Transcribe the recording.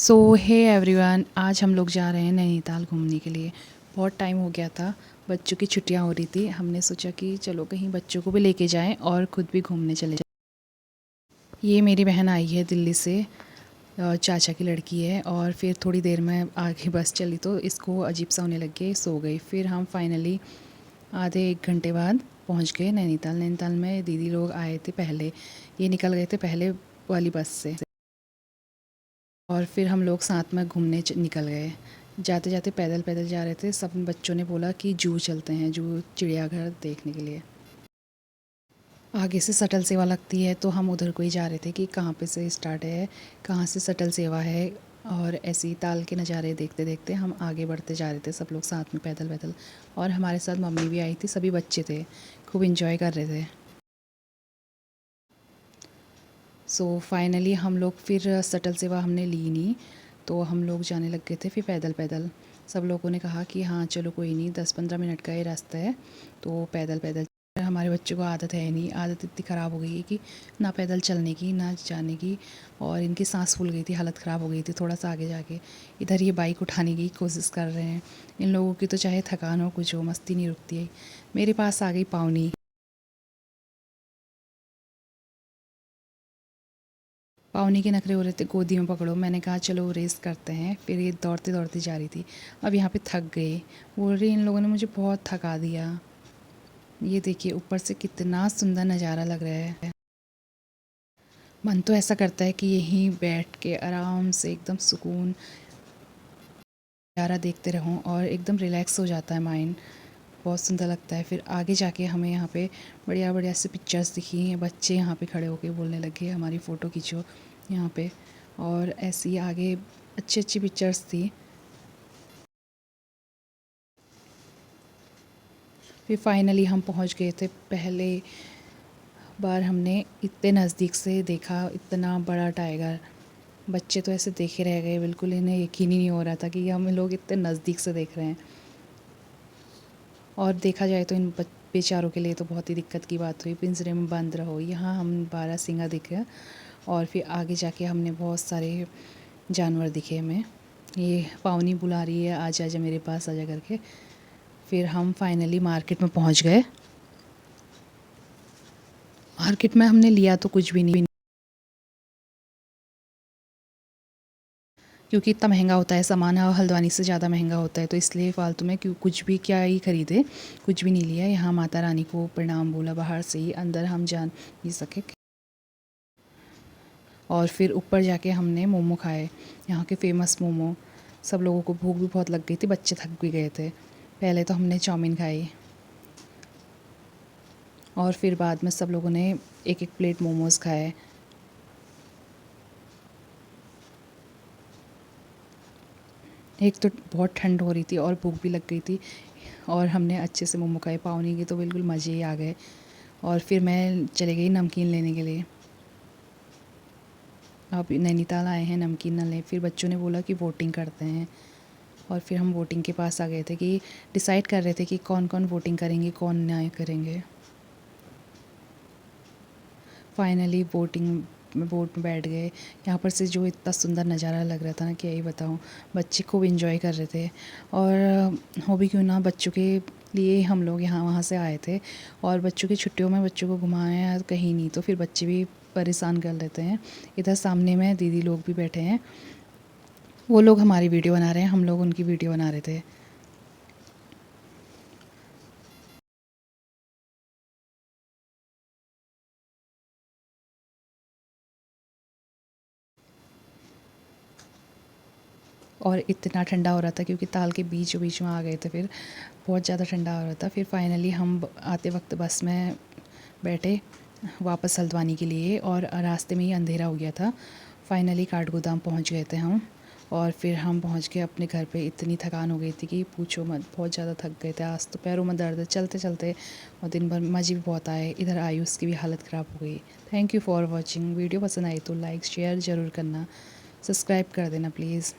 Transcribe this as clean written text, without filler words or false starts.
सो hey everyone, आज हम लोग जा रहे हैं नैनीताल घूमने के लिए। बहुत टाइम हो गया था, बच्चों की छुट्टियां हो रही थी। हमने सोचा कि चलो कहीं बच्चों को भी लेके जाएं और ख़ुद भी घूमने चले जाएं। ये मेरी बहन आई है दिल्ली से, चाचा की लड़की है। और फिर थोड़ी देर में आगे बस चली तो इसको अजीब सा होने लग गया, सो गई। फिर हम फाइनली आधे 1 घंटे बाद पहुंच गए नैनीताल। नैनीताल में दीदी लोग आए थे पहले, ये निकल गए थे पहले वाली बस से। और फिर हम लोग साथ में घूमने निकल गए। जाते जाते पैदल पैदल जा रहे थे। सब बच्चों ने बोला कि जू चलते हैं, जू चिड़ियाघर देखने के लिए। आगे से शटल सेवा लगती है तो हम उधर को ही जा रहे थे कि कहाँ पे से स्टार्ट है, कहाँ से शटल सेवा है। और ऐसे ही ताल के नज़ारे देखते देखते हम आगे बढ़ते जा रहे थे, सब लोग साथ में पैदल पैदल। और हमारे साथ मम्मी भी आई थी, सभी बच्चे थे, खूब इन्जॉय कर रहे थे। सो फाइनली हम लोग फिर शटल सेवा हमने ली नहीं, तो हम लोग जाने लग गए थे फिर पैदल पैदल। सब लोगों ने कहा कि हाँ चलो कोई नहीं, 10-15 मिनट का ही रास्ता है तो पैदल पैदल। हमारे बच्चों को आदत है नहीं, आदत इतनी ख़राब हो गई है कि ना पैदल चलने की ना जाने की। और इनकी सांस फूल गई थी, हालत ख़राब हो गई थी थोड़ा सा आगे जाके। इधर ये बाइक उठाने की कोशिश कर रहे हैं। इन लोगों की तो चाहे थकान हो कुछ हो, मस्ती नहीं रुकती है। मेरे पास आ गई पावनी। पावनी के नखरे हो रहे थे, गोदी में पकड़ो। मैंने कहा चलो रेस करते हैं। फिर ये दौड़ते दौड़ते जा रही थी। अब यहाँ पे थक गए, बोल रही इन लोगों ने मुझे बहुत थका दिया। ये देखिए ऊपर से कितना सुंदर नज़ारा लग रहा है। मन तो ऐसा करता है कि यहीं बैठ के आराम से एकदम सुकून नज़ारा देखते रहूं और एकदम रिलैक्स हो जाता है माइंड। बहुत सुंदर लगता है। फिर आगे जाके हमें यहाँ पे बढ़िया बढ़िया से पिक्चर्स दिखी हैं। बच्चे यहाँ पे खड़े होके बोलने लगे हमारी फ़ोटो खींचो यहाँ पे। और ऐसी आगे अच्छी अच्छी पिक्चर्स थी। फिर फाइनली हम पहुँच गए थे। पहले बार हमने इतने नज़दीक से देखा इतना बड़ा टाइगर। बच्चे तो ऐसे देखे रह गए, बिल्कुल इन्हें यकीन ही नहीं हो रहा था कि हम लोग इतने नज़दीक से देख रहे हैं। और देखा जाए तो इन बेचारों के लिए तो बहुत ही दिक्कत की बात हुई, पिंजरे में बंद रहो। यहाँ हम बारहसिंगा दिखे और फिर आगे जाके हमने बहुत सारे जानवर दिखे हमें। ये पावनी बुला रही है आजा आजा मेरे पास आजा करके। फिर हम फाइनली मार्केट में पहुँच गए। मार्केट में हमने लिया तो कुछ भी नहीं, क्योंकि इतना महंगा होता है सामान, हल्द्वानी से ज़्यादा महंगा होता है, तो इसलिए फ़ालतू में क्यों कुछ भी क्या ही ख़रीदे, कुछ भी नहीं लिया। यहाँ माता रानी को प्रणाम बोला बाहर से ही, अंदर हम जा नहीं सके। और फिर ऊपर जाके हमने मोमो खाए, यहाँ के फेमस मोमो। सब लोगों को भूख भी बहुत लग गई थी, बच्चे थक भी गए थे। पहले तो हमने चाउमीन खाई और फिर बाद में सब लोगों ने एक एक प्लेट मोमोज़ खाए। एक तो बहुत ठंड हो रही थी और भूख भी लग गई थी और हमने अच्छे से मोमो खाए। पावनी के तो बिल्कुल मज़े ही आ गए। और फिर मैं चली गई नमकीन लेने के लिए। अब नैनीताल आए हैं, नमकीन ना लें। फिर बच्चों ने बोला कि वोटिंग करते हैं और फिर हम वोटिंग के पास आ गए थे कि डिसाइड कर रहे थे कि कौन कौन वोटिंग करेंगे कौन ना करेंगे। फाइनली वोटिंग वोट में बैठ गए। यहाँ पर से जो इतना सुंदर नज़ारा लग रहा था ना, क्या ही बताऊँ। बच्चे खूब इंजॉय कर रहे थे। और हो भी क्यों ना, बच्चों के लिए हम लोग यहाँ वहाँ से आए थे और बच्चों की छुट्टियों में बच्चों को घुमाया कहीं नहीं, तो फिर बच्चे भी परेशान कर लेते हैं। इधर सामने में दीदी लोग भी बैठे हैं, वो लोग हमारी वीडियो बना रहे हैं, हम लोग उनकी वीडियो बना रहे थे। और इतना ठंडा हो रहा था क्योंकि ताल के बीचों बीच में आ गए थे, फिर बहुत ज़्यादा ठंडा हो रहा था। फिर फाइनली हम आते वक्त बस में बैठे वापस हल्द्वानी के लिए और रास्ते में ही अंधेरा हो गया था। फाइनली काठगोदाम पहुंच गए थे हम। और फिर हम पहुंच के अपने घर पे। इतनी थकान हो गई थी कि पूछो मत, बहुत ज़्यादा थक गए थे। आज तो पैरों में दर्द चलते चलते, और दिन भर मज़े भी बहुत आए। इधर आयुष की भी हालत ख़राब हो गई। Thank you for watching. Video पसंद आई तो लाइक शेयर ज़रूर करना, सब्सक्राइब कर देना प्लीज़।